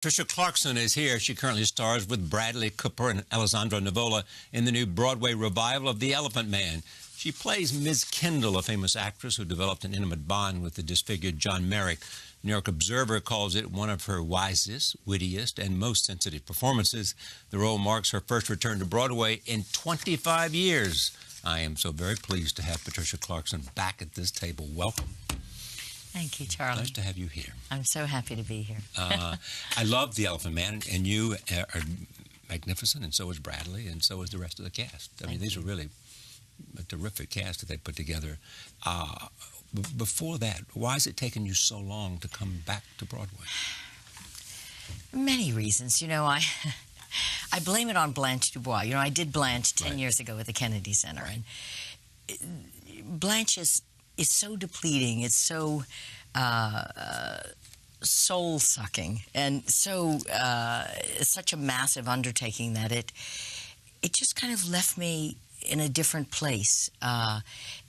Patricia Clarkson is here. She currently stars with Bradley Cooper and Alessandro Nivola in the new Broadway revival of The Elephant Man. She plays Mrs Kendall, a famous actress who developed an intimate bond with the disfigured John Merrick. New York Observer calls it one of her wisest, wittiest, and most sensitive performances. The role marks her first return to Broadway in 25 years. I am so very pleased to have Patricia Clarkson back at this table. Welcome. Thank you, Charlie. Nice to have you here. I'm so happy to be here. I love The Elephant Man, and you are magnificent, and so is Bradley, and so is the rest of the cast. I mean, these are really a terrific cast that they put together. Before that, why has it taken you so long to come back to Broadway? Many reasons. You know, I blame it on Blanche Dubois. You know, I did Blanche 10 years ago at the Kennedy Center, and Blanche is so depleting. It's so soul-sucking, and so such a massive undertaking that it just kind of left me in a different place.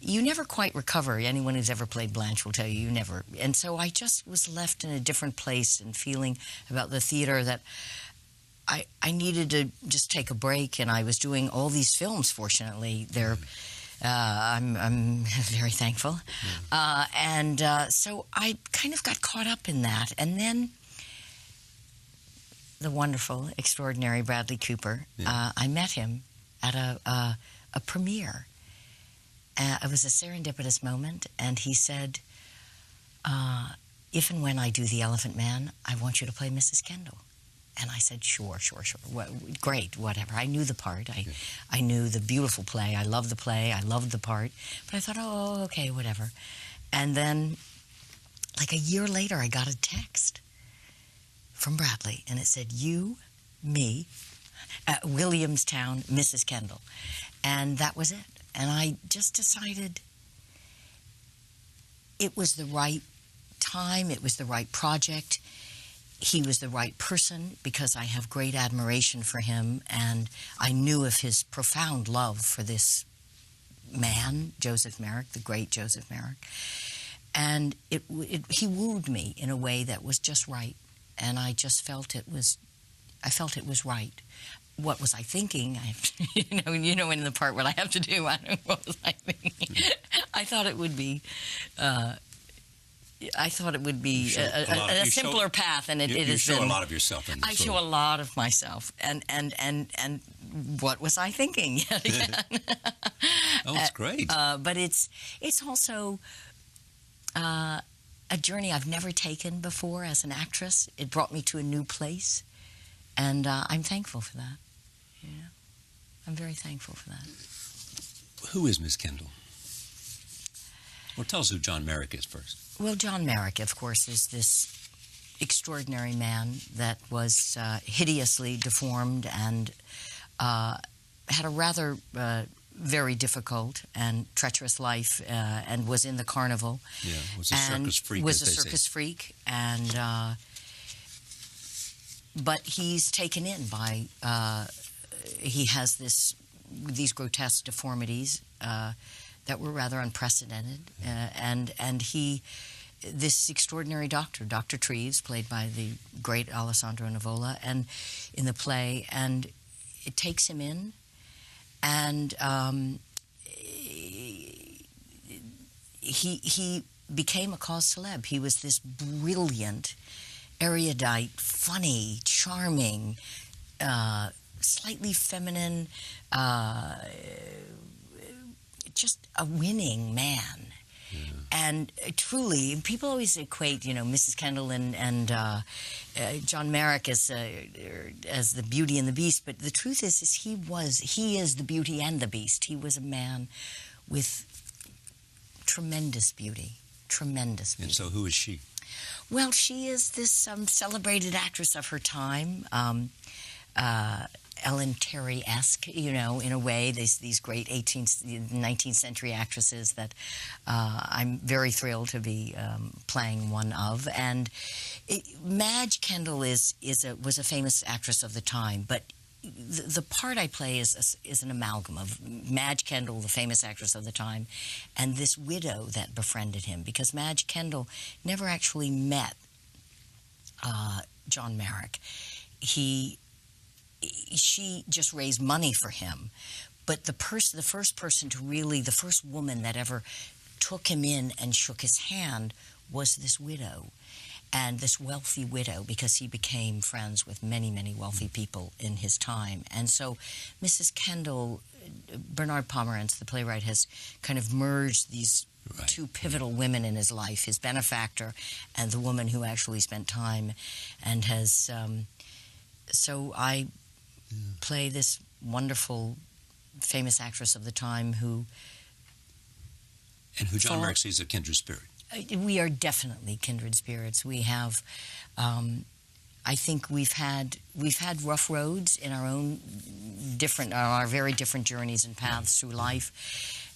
You never quite recover. Anyone who's ever played Blanche will tell you, you never. And so I just was left in a different place and feeling about the theater that I needed to just take a break, and I was doing all these films, fortunately. I'm very thankful. So I kind of got caught up in that. And then the wonderful, extraordinary Bradley Cooper, I met him at a premiere. It was a serendipitous moment, and he said, if and when I do The Elephant Man, I want you to play Mrs. Kendall. And I said, sure. Great, whatever. I knew the part. I knew the beautiful play. I loved the play. I loved the part. But I thought, oh, okay, whatever. And then, like a year later, I got a text from Bradley, and it said, you, me, Williamstown, Mrs. Kendall. And that was it. And I just decided it was the right time. It was the right project. He was the right person because I have great admiration for him, and I knew of his profound love for this man, Joseph Merrick, the great Joseph Merrick. And he wooed me in a way that was just right, and I just felt it was right. What was I thinking? You know, in the part what I have to do, what was I thinking? I thought it would be a simpler path, and it is. You show a lot of yourself in this. I show a lot of myself, and what was I thinking yet again? Oh, it's great. But it's also a journey I've never taken before as an actress. It brought me to a new place, and I'm thankful for that. Yeah, I'm very thankful for that. Who is Miss Kendall? Well, tell us who John Merrick is first. Well, John Merrick, of course, is this extraordinary man that was hideously deformed and had a rather very difficult and treacherous life, and was in the carnival. Yeah, was a circus freak. Was a circus freak, and but he's taken in by. He has these grotesque deformities that were rather unprecedented, and this extraordinary doctor, Dr. Treves, played by the great Alessandro Nivola, and in the play, and it takes him in, and he became a cause célèbre. He was this brilliant, erudite, funny, charming, slightly feminine, just a winning man. Yeah. And truly, people always equate, you know, Mrs. Kendall and John Merrick as the Beauty and the Beast, but the truth is he is the Beauty and the Beast. He was a man with tremendous beauty, tremendous beauty. And so who is she? Well, she is this celebrated actress of her time, Ellen Terry-esque, you know, in a way. These great 18th, 19th century actresses that I'm very thrilled to be playing one of. And Madge Kendall was a famous actress of the time, but the part I play is an amalgam of Madge Kendall, the famous actress of the time, and this widow that befriended him, because Madge Kendall never actually met John Merrick. She just raised money for him, but the first woman that ever took him in and shook his hand was this widow, and this wealthy widow, because he became friends with many, many wealthy people in his time. And so Mrs. Kendall, Bernard Pomerantz, the playwright, has kind of merged these two pivotal women in his life, his benefactor and the woman who actually spent time, and has... so I play this wonderful, famous actress of the time who... And who John Merrick sees a kindred spirit. We are definitely kindred spirits. We have, I think we've had rough roads in our own our very different journeys and paths through life.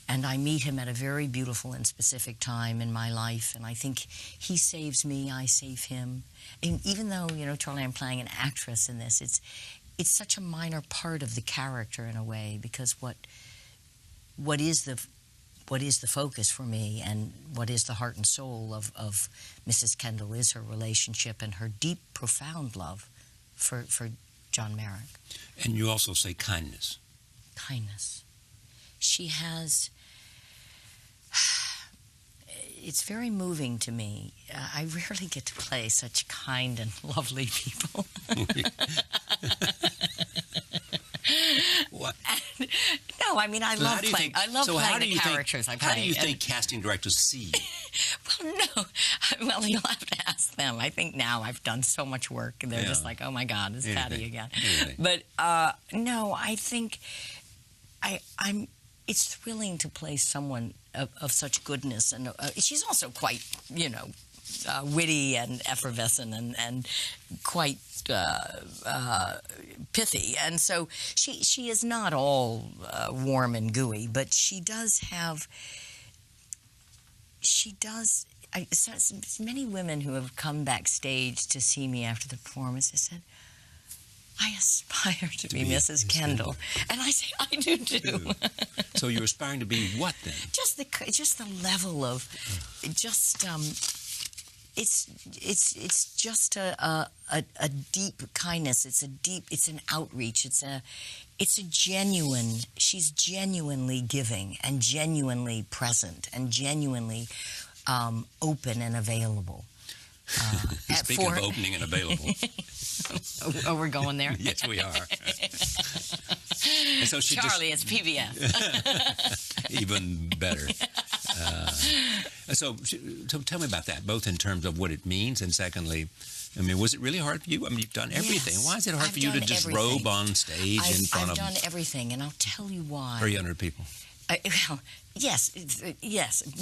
And I meet him at a very beautiful and specific time in my life. And I think he saves me, I save him. And even though, Charlie, I'm playing an actress in this, it's such a minor part of the character in a way, because what is the focus for me, and what is the heart and soul of Mrs. Kendall, is her relationship and her deep, profound love for John Merrick. And you also say kindness. Kindness. She has... It's very moving to me. I rarely get to play such kind and lovely people. What? No, I mean, I love playing the characters I play. How do you think casting directors see you? Well, no. Well, you'll have to ask them. I think now I've done so much work, and they're just like, oh, my God, it's Patty again. But, no, I think it's thrilling to play someone of such goodness. And she's also quite, witty and effervescent and quite pithy. And so she is not all warm and gooey, but she does have... many women who have come backstage to see me after the performance have said, I aspire to be Mrs. Kendall. And I say, I do too. So you're aspiring to be what then? Just the level of, it's just a deep kindness. It's an outreach. It's a genuine, she's genuinely giving and genuinely present and genuinely open and available. Speaking of opening and available. Oh, we're going there? Yes, we are. And so Charlie, it's PBS. Even better. So tell me about that, both in terms of what it means, and secondly, I mean, was it really hard for you? I mean, you've done everything. Yes, why is it hard for you to just robe on stage in front of... I've done everything, and I'll tell you why. 300 people. Well, yes.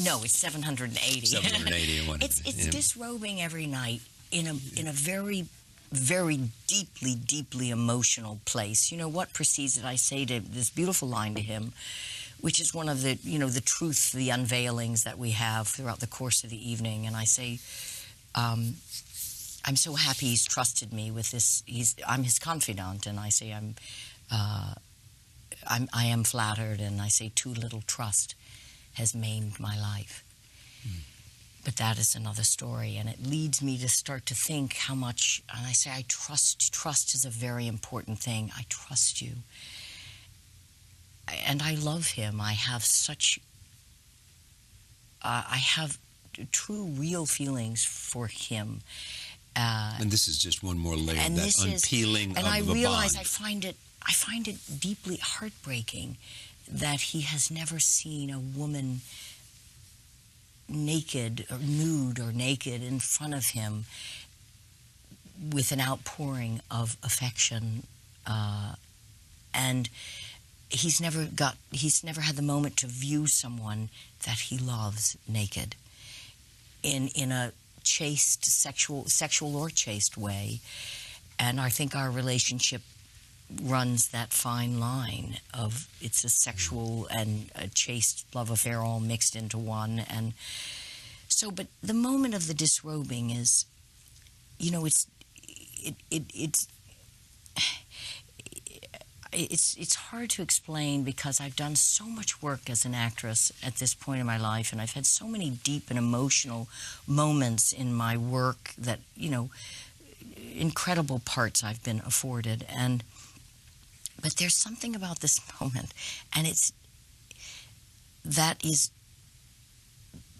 No, it's 780. 780 and whatnot. It's disrobing every night in a very, very deeply, deeply emotional place. What precedes it? I say to this beautiful line to him, which is one of the, the truth, the unveilings that we have throughout the course of the evening. And I say, I'm so happy he's trusted me with this. I'm his confidant, and I say I am flattered, and I say too little trust has maimed my life. But that is another story, and it leads me to start to think how much, and I say I trust. Trust is a very important thing. I trust you. And I love him. I have true, real feelings for him. And this is just one more layer, that unpeeling of the bond. And I realize I find it deeply heartbreaking that he has never seen a woman naked or nude or naked in front of him with an outpouring of affection, and he's never had the moment to view someone that he loves naked in a chaste, sexual or chaste way. And I think our relationship runs that fine line of it's a sexual and a chaste love affair all mixed into one. And so, but the moment of the disrobing is, it's hard to explain, because I've done so much work as an actress at this point in my life, and I've had so many deep and emotional moments in my work that, incredible parts I've been afforded, but there's something about this moment, and that is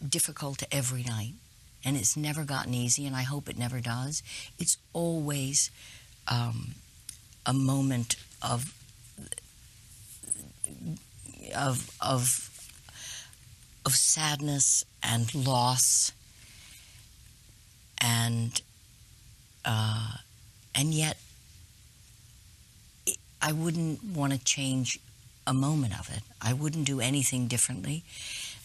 difficult every night, and it's never gotten easy, and I hope it never does. It's always a moment of sadness and loss, and yet I wouldn't want to change a moment of it. I wouldn't do anything differently.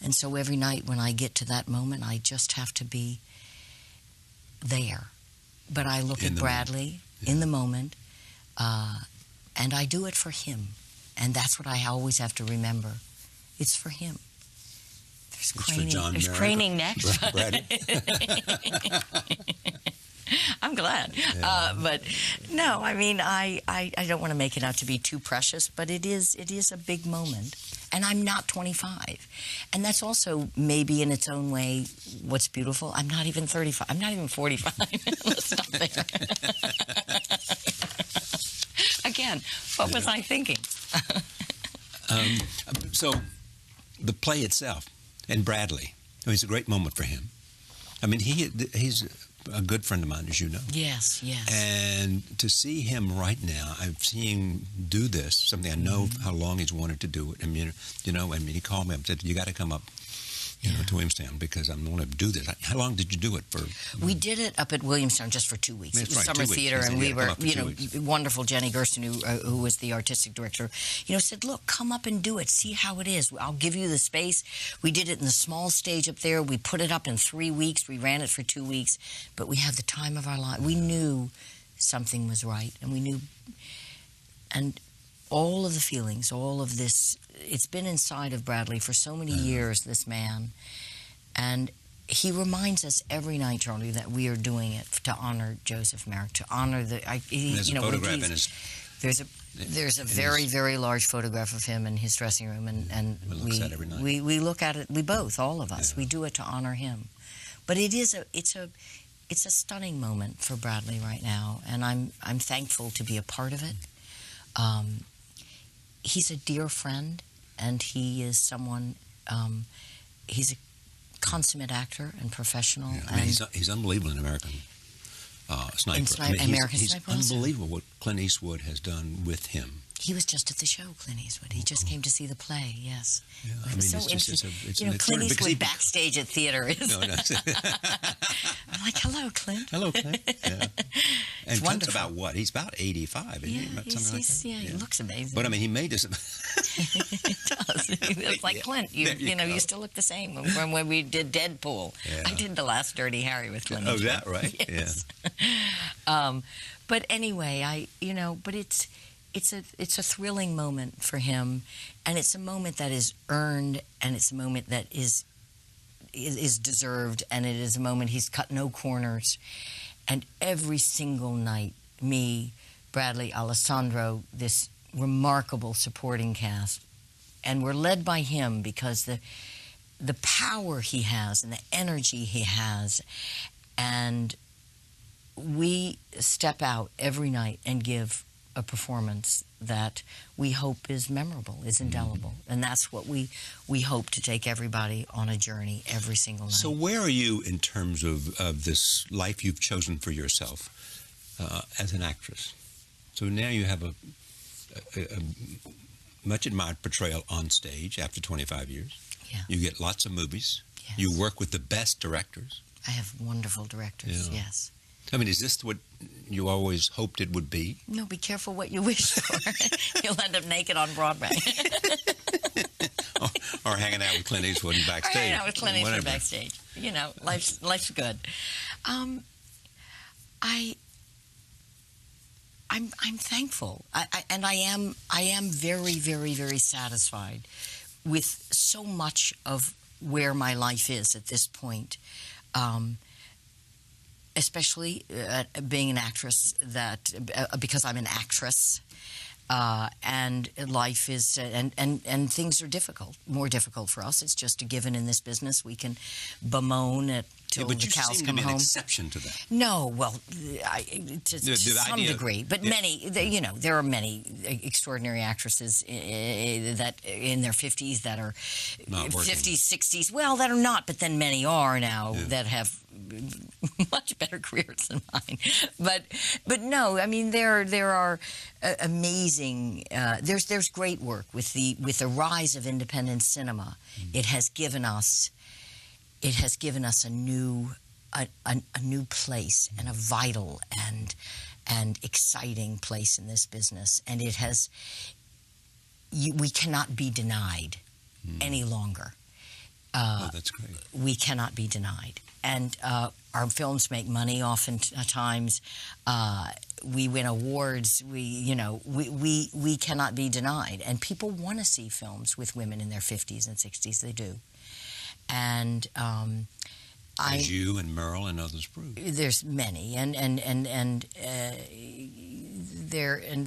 And so every night when I get to that moment, I just have to be there. But I look at Bradley in the moment, and I do it for him. And that's what I always have to remember. It's for him. There's craning next. I'm glad. Yeah. But no, I mean, I don't want to make it out to be too precious, but it is a big moment. And I'm not 25. And that's also maybe in its own way what's beautiful. I'm not even 35. I'm not even 45. Let's stop there. Again, what was I thinking? So the play itself and Bradley, it's a great moment for him. I mean, he's a good friend of mine, as you know. Yes, yes. And to see him right now, I've seen him do this, something I know how long he's wanted to do it. I mean, he called me up and said, you got to come up, to Williamstown because I'm going to do this. How long did you do it for? We did it up at Williamstown just for 2 weeks. That's it was right, summer 2 weeks. theater, and we were, 2 weeks. Wonderful Jenny Gersten, who was the artistic director, said, look, come up and do it. See how it is. I'll give you the space. We did it in the small stage up there. We put it up in 3 weeks. We ran it for 2 weeks. But we had the time of our life. We knew something was right, and we knew, and all of the feelings, all of this, it's been inside of Bradley for so many years, this man. And he reminds us every night, Charlie, that we are doing it to honor Joseph Merrick, to honor the. There's a photograph in his. There's a very, very large photograph of him in his dressing room, and we look at it. We both, all of us, we do it to honor him. But it's a stunning moment for Bradley right now, and I'm thankful to be a part of it. He's a dear friend, and he is someone. He's a consummate actor and professional. Yeah, I mean, he's unbelievable in American Sniper. He's unbelievable what Clint Eastwood has done with him. He was just at the show, Clint Eastwood. He just came to see the play, yes. Yeah, it was so interesting. Clint Eastwood backstage at theater is... No. I'm like, hello, Clint. Hello, Clint. Yeah. And Clint's about what? He's about 85, isn't he? He looks amazing. But, I mean, he made this... He does. It's like Clint. You still look the same from when we did Deadpool. Yeah. I did The Last Dirty Harry with Clint Eastwood. Oh, is that right? Yes. Yeah. But anyway, but it's a thrilling moment for him, and it's a moment that is earned, and it's a moment that is deserved, and it is a moment he's cut no corners. And every single night, me, Bradley, Alessandro, this remarkable supporting cast, and we're led by him because the power he has and the energy he has, and we step out every night and give a performance that we hope is memorable, is indelible. And that's what we hope to take everybody on a journey every single night. So where are you in terms of this life you've chosen for yourself as an actress? So now you have a much admired portrayal on stage after 25 years. Yeah. You get lots of movies. Yes. You work with the best directors. I have wonderful directors, yes. I mean, is this what you always hoped it would be? No, be careful what you wish for. You'll end up naked on Broadway. or hanging out with Clint Eastwood backstage. Or hanging out with Clint Eastwood backstage. Life's good. I'm thankful, and I am very, very, very satisfied with so much of where my life is at this point. Especially being an actress, because I'm an actress, and life is and things are difficult, more difficult for us. It's just a given in this business. We can bemoan at till but the you cows seem come to be home. an exception to that. No, well, to some degree, but yeah. many, you know, there are many extraordinary actresses that in their 50s that are Not working. 50s, 60s, well, that are not, but then many are now that have much better careers than mine. But no, I mean there are amazing. There's great work with the rise of independent cinema. It has given us a new place and a vital and exciting place in this business, and we cannot be denied any longer. Oh, that's great. We cannot be denied. And our films make money oftentimes. We win awards. We cannot be denied. And people want to see films with women in their 50s and 60s. They do. And as you and Merle and others prove. There's many, and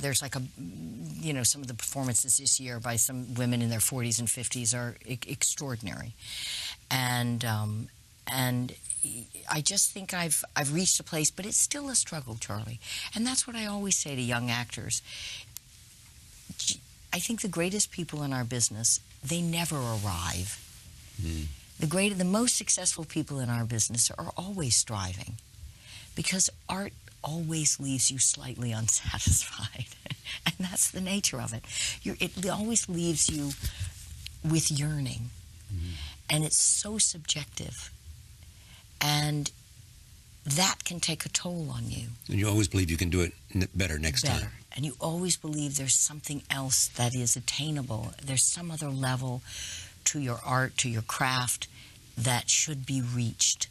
there's like some of the performances this year by some women in their 40s and 50s are extraordinary, and I just think I've reached a place, but it's still a struggle, Charlie, and that's what I always say to young actors. I think the greatest people in our business, they never arrive. The most successful people in our business are always striving, because art always leaves you slightly unsatisfied, and that's the nature of it. It always leaves you with yearning, and it's so subjective, and that can take a toll on you. And you always believe you can do it better next time. And you always believe there's something else that is attainable. There's some other level to your art, to your craft, that should be reached.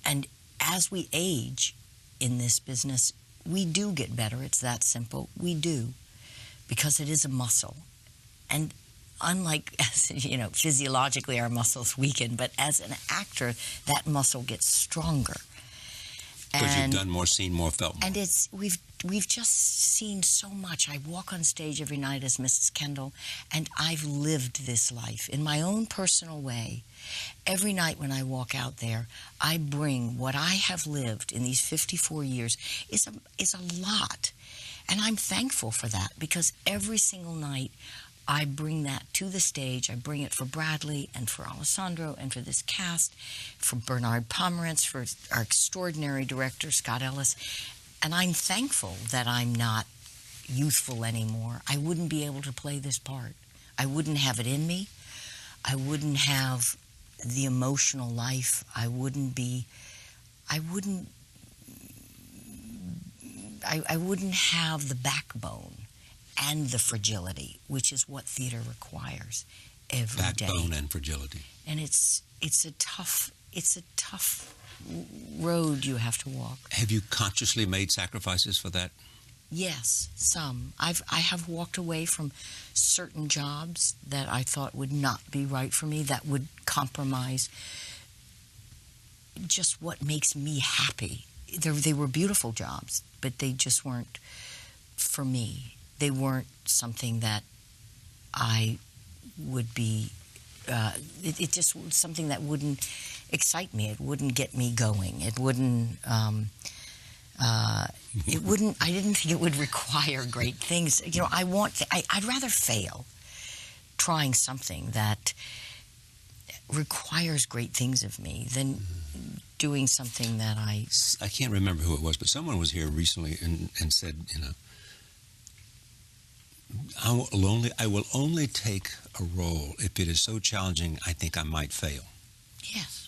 And as we age in this business, we do get better. It's that simple. We do, because it is a muscle. And unlike, physiologically our muscles weaken, but as an actor, that muscle gets stronger. Because you've done more, seen more, felt more. And we've just seen so much. I walk on stage every night as Mrs. Kendall, and I've lived this life in my own personal way. Every night when I walk out there, I bring what I have lived in these 54 years is a lot. And I'm thankful for that, because every single night I bring that to the stage. I bring it for Bradley and for Alessandro and for this cast, for Bernard Pomerantz, for our extraordinary director, Scott Ellis. And I'm thankful that I'm not youthful anymore. I wouldn't be able to play this part. I wouldn't have it in me. I wouldn't have the emotional life. I wouldn't have the backbone and the fragility, which is what theater requires every day. Backbone and fragility. And it's a tough road you have to walk. Have you consciously made sacrifices for that? Yes, some. I have walked away from certain jobs that I thought would not be right for me, that would compromise just what makes me happy. They were beautiful jobs, but they just weren't for me. They weren't something that I would be. It just was something that wouldn't excite me. It wouldn't get me going. It wouldn't. It wouldn't. I didn't think it would require great things. I'd rather fail trying something that requires great things of me than doing something that I can't remember who it was, but someone was here recently and said, I will only take a role if it is so challenging I think I might fail. Yes.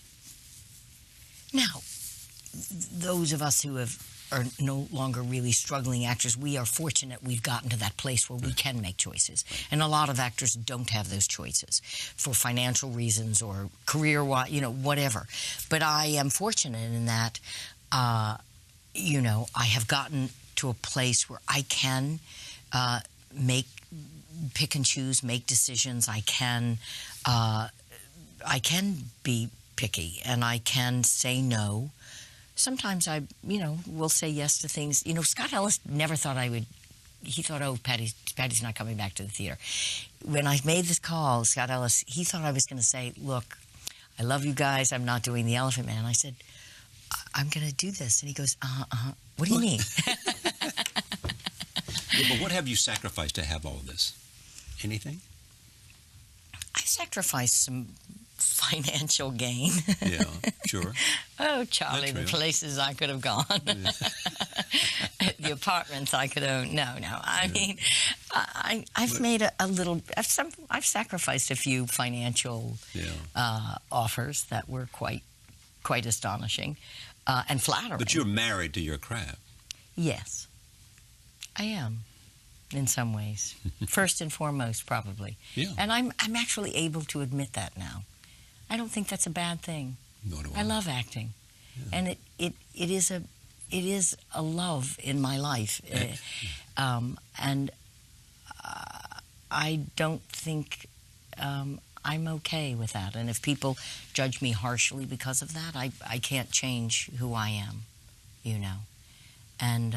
Now, those of us who are no longer really struggling actors, we are fortunate we've gotten to that place where we can make choices. And a lot of actors don't have those choices for financial reasons or career-wise, whatever. But I am fortunate in that, I have gotten to a place where I can pick and choose, make decisions. I can be picky, and I can say no. Sometimes I, will say yes to things. Scott Ellis never thought I would. He thought, oh, Patty's not coming back to the theater. When I made this call, Scott Ellis, he thought I was going to say, look, I love you guys. I'm not doing the Elephant Man. I said, I'm going to do this. And he goes, what do you mean? Yeah, but what have you sacrificed to have all of this? Anything? I sacrificed some financial gain. Yeah, sure. Oh, Charlie, the That's places I could have gone. Yeah. The apartments I could own. No. I mean, I've made a little. I've sacrificed a few financial offers that were quite astonishing and flattering. But you're married to your craft. Yes, I am. In some ways, first and foremost, probably. Yeah. And I'm actually able to admit that now. I don't think that's a bad thing. Nor do I. I love acting, and it is a love in my life, and I don't think I'm okay with that. And if people judge me harshly because of that, I can't change who I am, you know, and.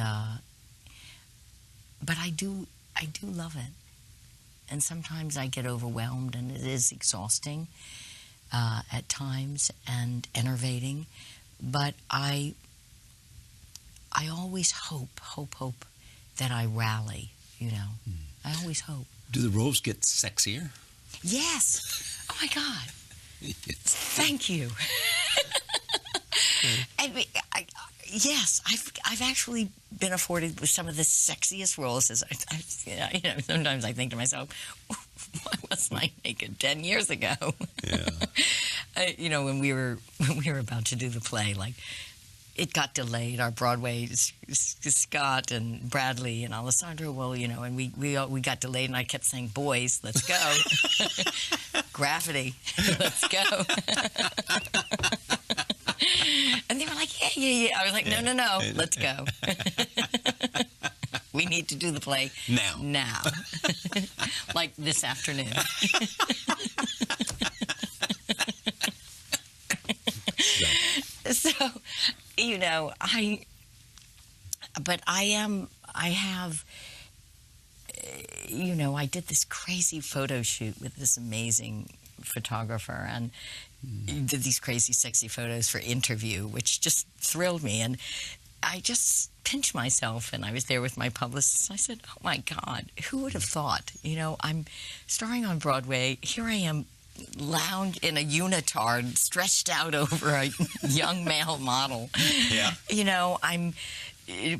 But I do love it, and sometimes I get overwhelmed, and it is exhausting at times and enervating. But I always hope that I rally. You know, I always hope. Do the roles get sexier? Yes. Oh my God. Thank you. Yes, I've actually been afforded with some of the sexiest roles. Sometimes I think to myself, why wasn't I naked 10 years ago? Yeah. When we were about to do the play, like it got delayed. Our Broadway, Scott and Bradley and Alessandro. Well, and we got delayed, and I kept saying, "Boys, let's go, Gravity, let's go." And they were like, yeah. I was like, no, let's go. We need to do the play now. Like this afternoon. So, I did this crazy photo shoot with this amazing photographer, and did these crazy sexy photos for Interview, which just thrilled me. And I just pinched myself, and I was there with my publicist. I said, oh my God, who would have thought? I'm starring on Broadway. Here I am, lounge in a unitard, stretched out over a young male model. Yeah. I'm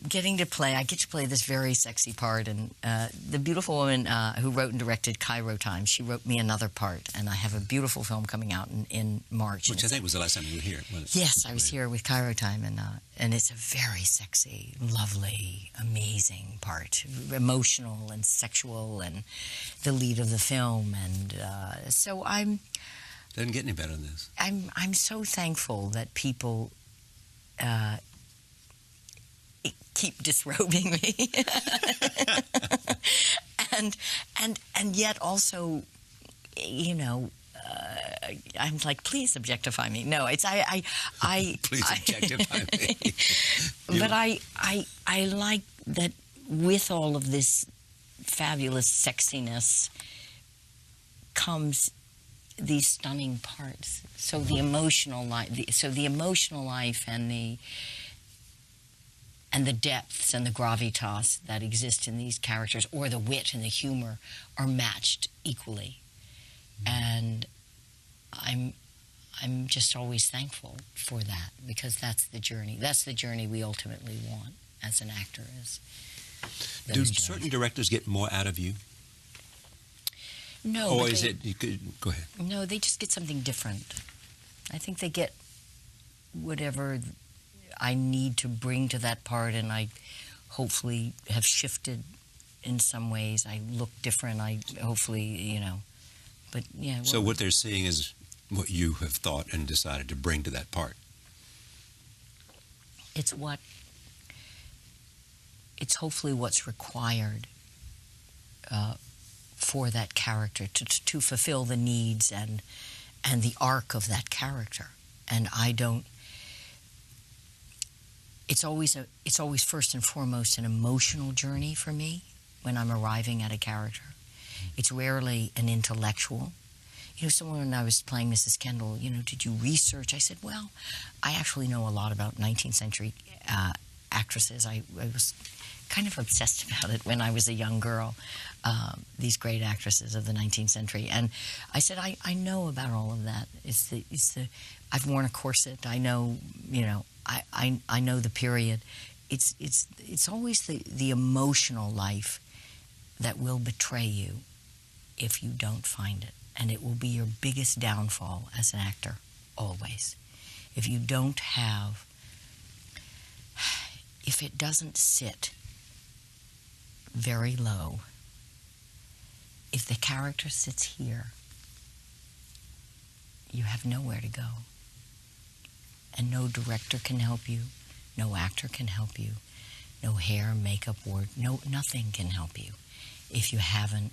getting to play. I get to play this very sexy part, and the beautiful woman who wrote and directed Cairo Times, she wrote me another part, and I have a beautiful film coming out in March. Which I think was the last time you were here, wasn't it? Yes, I was here with Cairo Time, and it's a very sexy, lovely, amazing part, emotional and sexual, and the lead of the film, and so doesn't get any better than this. I'm so thankful that people keep disrobing me, and yet also, I'm like, please objectify me. No, it's please objectify me. But I like that with all of this fabulous sexiness comes these stunning parts. So the emotional life, and the depths and the gravitas that exist in these characters, or the wit and the humor, are matched equally. And I'm just always thankful for that, because that's the journey. That's the journey we ultimately want as an actor. Do certain directors get more out of you? No. Or is it... Go ahead. No, they just get something different. I think they get whatever I need to bring to that part, and I hopefully have shifted in some ways. I look different. I hopefully, but yeah. So what they're seeing is what you have thought and decided to bring to that part. It's hopefully what's required for that character to fulfill the needs and the arc of that character. And I don't. It's always first and foremost an emotional journey for me when I'm arriving at a character. It's rarely an intellectual. someone, when I was playing Mrs. Kendall, did you research? I said, well, I actually know a lot about 19th century actresses. I was kind of obsessed about it when I was a young girl, these great actresses of the 19th century. And I said, I know about all of that. I've worn a corset. I know, I know the period. It's always the emotional life that will betray you if you don't find it. And it will be your biggest downfall as an actor, always. If you don't have, if it doesn't sit very low, if the character sits here, you have nowhere to go. And no director can help you, no actor can help you, no hair, makeup, word, nothing can help you if you haven't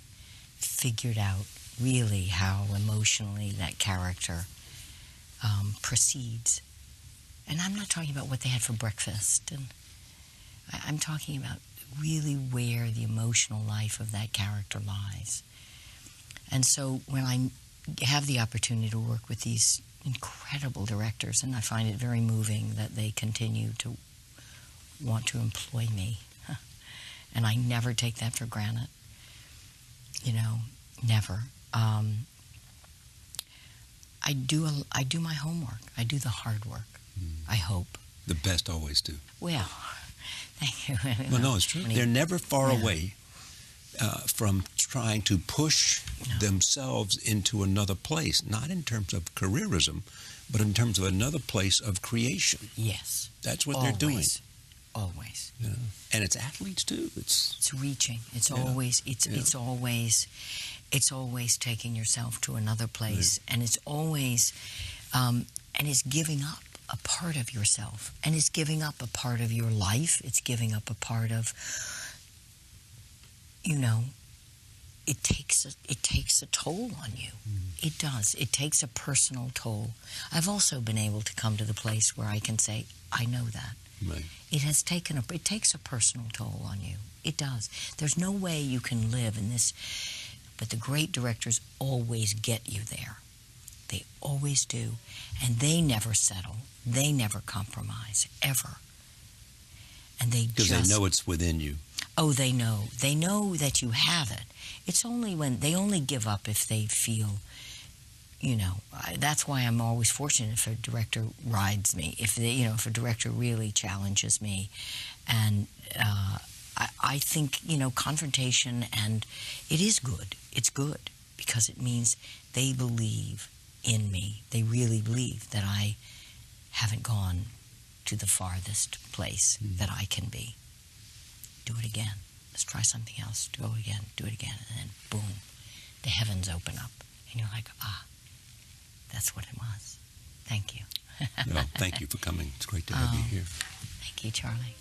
figured out really how emotionally that character proceeds. And I'm not talking about what they had for breakfast, and I'm talking about really where the emotional life of that character lies. And so when I have the opportunity to work with these incredible directors, and I find it very moving that they continue to want to employ me, and I never take that for granted, never. I do my homework. I do the hard work. I hope. The best always do. Well, thank you. Well, no, it's true. They're never far away from trying to push themselves into another place, not in terms of careerism, but in terms of another place of creation. Yes. That's what they're doing. Always. Yeah. And it's athletes too. It's reaching. It's always taking yourself to another place, and it's always and it's giving up a part of yourself, and it's giving up a part of your life. It's giving up a part of, it takes a toll on you. It does. It takes a personal toll. I've also been able to come to the place where I can say, I know that. Right. It takes a personal toll on you. It does. There's no way you can live in this, but the great directors always get you there. They always do. And they never settle. They never compromise, ever. And because they know it's within you. Oh, they know. They know that you have it. It's only when they only give up if they feel, that's why I'm always fortunate if a director rides me, if a director really challenges me. And I think, confrontation, and it is good. It's good because it means they believe in me. They really believe that I haven't gone to the farthest place that I can be. Do it again. Let's try something else. Do it again. Do it again. And then, boom, the heavens open up. And you're like, that's what it was. Thank you. Well, thank you for coming. It's great to have you here. Thank you, Charlie.